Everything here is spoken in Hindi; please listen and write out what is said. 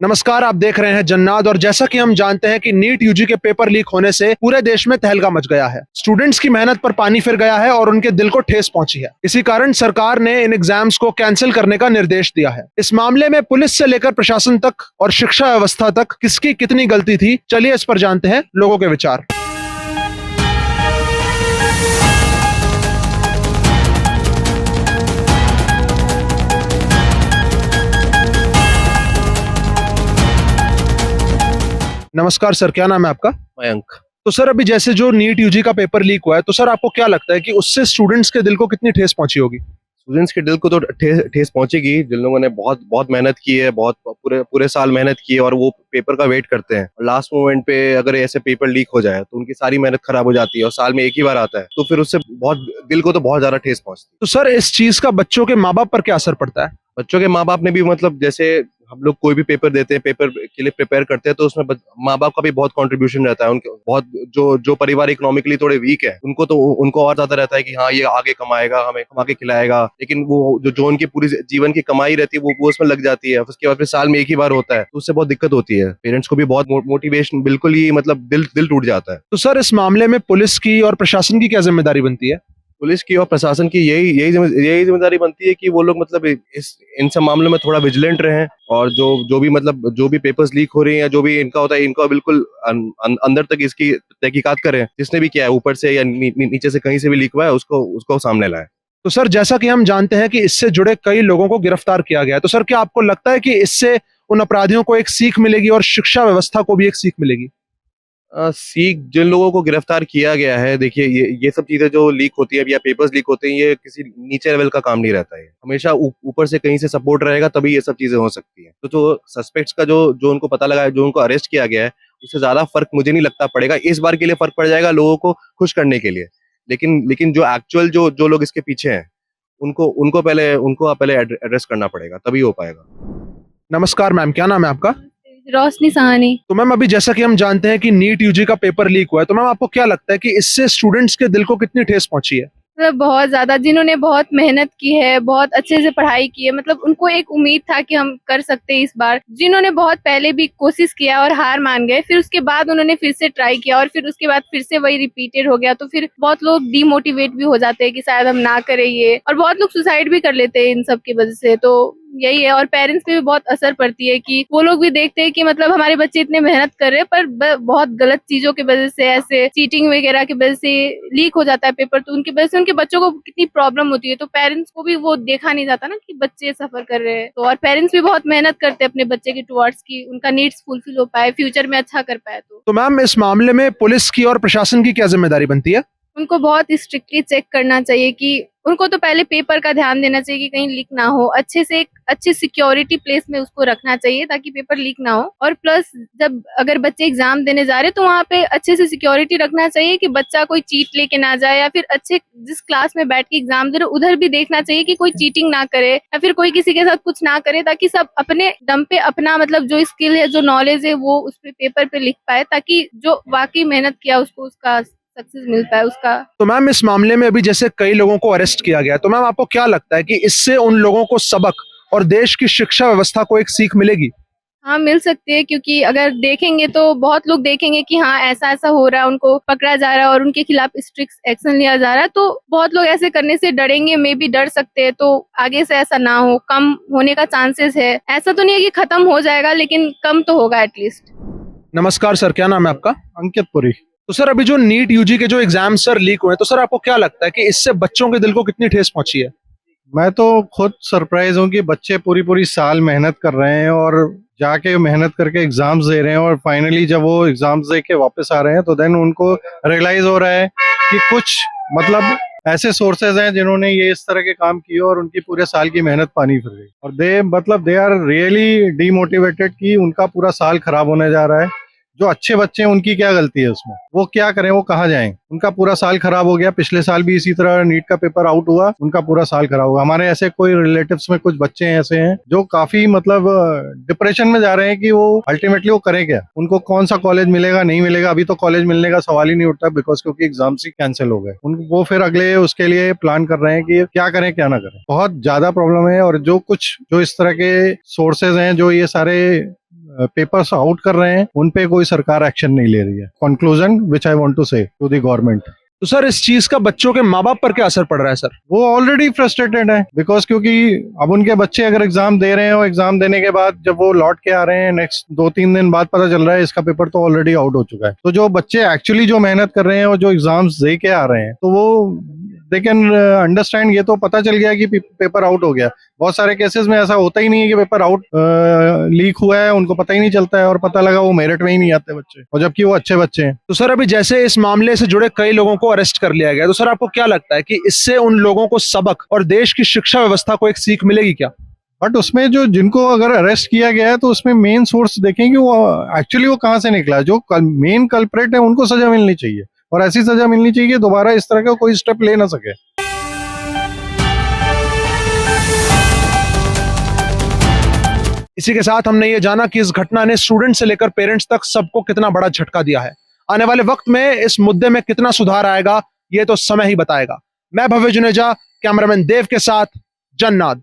नमस्कार, आप देख रहे हैं जन्नाद। और जैसा कि हम जानते हैं कि नीट यूजी के पेपर लीक होने से पूरे देश में तहलका मच गया है। स्टूडेंट्स की मेहनत पर पानी फिर गया है और उनके दिल को ठेस पहुंची है। इसी कारण सरकार ने इन एग्जाम्स को कैंसिल करने का निर्देश दिया है। इस मामले में पुलिस से लेकर प्रशासन तक और शिक्षा व्यवस्था तक किसकी कितनी गलती थी, चलिए इस पर जानते हैं लोगों के विचार। नमस्कार सर, क्या नाम है आपका? मयंक। तो सर, अभी जैसे जो नीट यूजी का पेपर लीक हुआ है, तो सर आपको क्या लगता है कि उससे स्टूडेंट्स के दिल को कितनी ठेस पहुंची होगी? स्टूडेंट्स के दिल को तो ठेस पहुंचेगी। जिन लोगों ने बहुत बहुत मेहनत की है, बहुत पूरे पूरे साल मेहनत की है और वो पेपर का वेट करते हैं, लास्ट मोमेंट पे अगर ऐसे पेपर लीक हो जाए तो उनकी सारी मेहनत खराब हो जाती है और साल में एक ही बार आता है, तो फिर उससे बहुत दिल को तो बहुत ज्यादा ठेस पहुंचती है। तो सर, इस चीज का बच्चों के माँ बाप पर क्या असर पड़ता है? बच्चों के माँ बाप ने भी जैसे हम लोग कोई भी पेपर देते हैं, पेपर के लिए प्रिपेयर करते हैं, तो उसमें माँ बाप का भी बहुत कंट्रीब्यूशन रहता है। उनके बहुत जो परिवार इकोनॉमिकली थोड़े वीक है, उनको और ज्यादा रहता है कि हाँ, ये आगे कमाएगा, हमें कमा के खिलाएगा। लेकिन वो जो उनकी पूरी जीवन की कमाई रहती है वो उसमें लग जाती है। उसके बाद फिर साल में एक ही बार होता है, तो उससे बहुत दिक्कत होती है। पेरेंट्स को भी बहुत मोटिवेशन, बिल्कुल ही दिल टूट जाता है। तो सर, इस मामले में पुलिस की और प्रशासन की क्या जिम्मेदारी बनती है? पुलिस की और प्रशासन की यही जिम्मेदारी बनती है कि वो लोग इन सब मामलों में थोड़ा विजिलेंट रहें और जो भी पेपर्स लीक हो रहे हैं या जो भी इनका होता है, इनका बिल्कुल अंदर तक इसकी तहकीकात करें। जिसने भी किया है, ऊपर से या नीचे से कहीं से भी लीक हुआ है, उसको सामने लाए। तो सर, जैसा कि हम जानते हैं कि इससे जुड़े कई लोगों को गिरफ्तार किया गया है, तो सर क्या आपको लगता है कि इससे उन अपराधियों को एक सीख मिलेगी और शिक्षा व्यवस्था को भी एक सीख मिलेगी? सीख जिन लोगों को गिरफ्तार किया गया है, देखिए ये सब चीजें जो लीक होती है या पेपर्स लीक होते हैं, ये किसी नीचे लेवल का काम नहीं रहता है। हमेशा ऊपर से कहीं से सपोर्ट रहेगा तभी ये सब चीजें हो सकती हैं। तो जो सस्पेक्ट्स का जो उनको पता लगा है, जो उनको अरेस्ट किया गया है, उससे ज्यादा फर्क मुझे नहीं लगता पड़ेगा। इस बार के लिए फर्क पड़ जाएगा लोगों को खुश करने के लिए, लेकिन जो एक्चुअल जो लोग इसके पीछे हैं, उनको पहले एड्रेस करना पड़ेगा, तभी हो पाएगा। नमस्कार मैम, क्या नाम है आपका? रोशनी सहानी। तो मैम, अभी जैसा कि हम जानते हैं कि नीट यूजी का पेपर लीक हुआ है, तो मैम आपको क्या लगता है कि इससे स्टूडेंट्स के दिल को कितनी ठेस पहुंची है? मतलब बहुत ज्यादा, जिन्होंने बहुत मेहनत की है, बहुत अच्छे से पढ़ाई की है, मतलब उनको एक उम्मीद था कि हम कर सकते हैं इस बार। जिन्होंने बहुत पहले भी कोशिश किया और हार मान गए, फिर उसके बाद उन्होंने फिर से ट्राई किया और फिर उसके बाद फिर से वही रिपीटेड हो गया, तो फिर बहुत लोग डिमोटिवेट भी हो जाते हैं कि शायद हम ना करें ये, और बहुत लोग सुसाइड भी कर लेते हैं इन सब की वजह से। तो यही है, और पेरेंट्स पे भी बहुत असर पड़ती है कि वो लोग भी देखते हैं कि मतलब हमारे बच्चे इतने मेहनत कर रहे हैं पर बहुत गलत चीजों की वजह से, ऐसे चीटिंग वगैरह की वजह से लीक हो जाता है पेपर, तो उनकी वजह से उनके बच्चों को कितनी प्रॉब्लम होती है। तो पेरेंट्स को भी वो देखा नहीं जाता ना कि बच्चे सफर कर रहे हैं, तो और पेरेंट्स भी बहुत मेहनत करते हैं अपने बच्चे के टुवर्ड्स की उनका नीड्स फुलफिल हो पाए, फ्यूचर में अच्छा कर पाए। तो मैम, इस मामले में पुलिस की और प्रशासन की क्या जिम्मेदारी बनती है? उनको बहुत स्ट्रिक्टली चेक करना चाहिए कि उनको तो पहले पेपर का ध्यान देना चाहिए कि कहीं लीक ना हो, अच्छे से एक अच्छी सिक्योरिटी प्लेस में उसको रखना चाहिए ताकि पेपर लीक ना हो। और प्लस जब अगर बच्चे एग्जाम देने जा रहे हैं तो वहाँ पे अच्छे से सिक्योरिटी रखना चाहिए कि बच्चा कोई चीट लेके ना जाए, या फिर अच्छे जिस क्लास में बैठ के एग्जाम दे रहे उधर भी देखना चाहिए कि कोई चीटिंग ना करे या फिर कोई किसी के साथ कुछ ना करे, ताकि सब अपने दम पे अपना जो स्किल है, जो नॉलेज है, वो उस पेपर पे लिख पाए, ताकि जो वाकई मेहनत किया उसको उसका सक्सेस मिलता है उसका। तो मैम, इस मामले में अभी जैसे कई लोगों को अरेस्ट किया गया है, तो मैम आपको क्या लगता है कि इससे उन लोगों को सबक और देश की शिक्षा व्यवस्था को एक सीख मिलेगी? हाँ, मिल सकती है, क्योंकि अगर देखेंगे तो बहुत लोग देखेंगे कि हाँ ऐसा ऐसा हो रहा है, उनको पकड़ा जा रहा है और उनके खिलाफ स्ट्रिक्ट एक्शन लिया जा रहा है, तो बहुत लोग ऐसे करने से डरेंगे, मे भी डर सकते हैं। तो आगे से ऐसा ना हो, कम होने का चांसेस है। ऐसा तो नहीं है कि खत्म हो जाएगा, लेकिन कम तो होगा एटलीस्ट। नमस्कार सर, क्या नाम है आपका? अंकित पुरी। तो सर, अभी जो नीट यूजी के जो एग्जाम सर लीक हुए हैं, तो सर आपको क्या लगता है कि इससे बच्चों के दिल को कितनी ठेस पहुंची है? मैं तो खुद सरप्राइज हूँ कि बच्चे पूरी साल मेहनत कर रहे हैं और जाके मेहनत करके एग्जाम्स दे रहे हैं, और फाइनली जब वो एग्जाम्स दे के वापस आ रहे हैं तो देन उनको रियलाइज हो रहा है कि कुछ ऐसे सोर्सेज हैं जिन्होंने ये इस तरह के काम किए और उनकी पूरे साल की मेहनत पानी फिर गई, और दे आर रियली डीमोटिवेटेड कि उनका पूरा साल खराब होने जा रहा है। जो अच्छे बच्चे हैं उनकी क्या गलती है उसमें, वो क्या करें, वो कहाँ जाएं? उनका पूरा साल खराब हो गया। पिछले साल भी इसी तरह नीट का पेपर आउट हुआ, उनका पूरा साल खराब हुआ। हमारे ऐसे कोई रिलेटिव्स में कुछ बच्चे ऐसे हैं जो काफी डिप्रेशन में जा रहे हैं कि वो अल्टीमेटली वो करें क्या, उनको कौन सा कॉलेज मिलेगा, नहीं मिलेगा। अभी तो कॉलेज मिलने का सवाल ही नहीं उठता क्योंकि एग्जाम्स ही कैंसिल हो गए। वो फिर अगले उसके लिए प्लान कर रहे हैं कि क्या करें क्या ना करें। बहुत ज्यादा प्रॉब्लम है, और जो इस तरह के सोर्सेज हैं, जो ये सारे पेपर्स आउट कर रहे हैं उन पे कोई सरकार एक्शन नहीं ले रही है। Conclusion which I want to say to the government. तो सर इस चीज का बच्चों के माँ बाप पर क्या असर पड़ रहा है सर? वो ऑलरेडी फ्रस्ट्रेटेड है बिकॉज क्योंकि अब उनके बच्चे अगर एग्जाम दे रहे हैं और एग्जाम देने के बाद जब वो लौट के आ रहे हैं नेक्स्ट 2-3 दिन बाद पता चल रहा है इसका पेपर तो ऑलरेडी आउट हो चुका है। तो जो बच्चे एक्चुअली जो मेहनत कर रहे हैं और जो एग्जाम्स दे के आ रहे हैं तो वो दे कैन अंडरस्टैंड, ये तो पता चल गया कि पेपर आउट हो गया। बहुत सारे केसेस में ऐसा होता ही नहीं है कि पेपर आउट लीक हुआ है, उनको पता ही नहीं चलता है और पता लगा वो मेरिट में ही नहीं आते बच्चे, और जबकि वो अच्छे बच्चे हैं। तो सर अभी जैसे इस मामले से जुड़े कई लोगों को अरेस्ट कर लिया गया, तो सर आपको क्या लगता है कि इससे उन लोगों को सबक और देश की शिक्षा व्यवस्था को एक सीख मिलेगी क्या? बट उसमें जो जिनको अगर अरेस्ट किया गया है तो उसमें मेन सोर्स देखें कि वो एक्चुअली वो कहाँ से निकला। जो मेन कल्प्रेट है उनको सजा मिलनी चाहिए और ऐसी सजा मिलनी चाहिए कि दोबारा इस तरह का कोई स्टेप ले ना सके। इसी के साथ हमने ये जाना कि इस घटना ने स्टूडेंट से लेकर पेरेंट्स तक सबको कितना बड़ा झटका दिया है। आने वाले वक्त में इस मुद्दे में कितना सुधार आएगा ये तो समय ही बताएगा। मैं भव्य जुनेजा, कैमरामैन देव के साथ जन्नाद।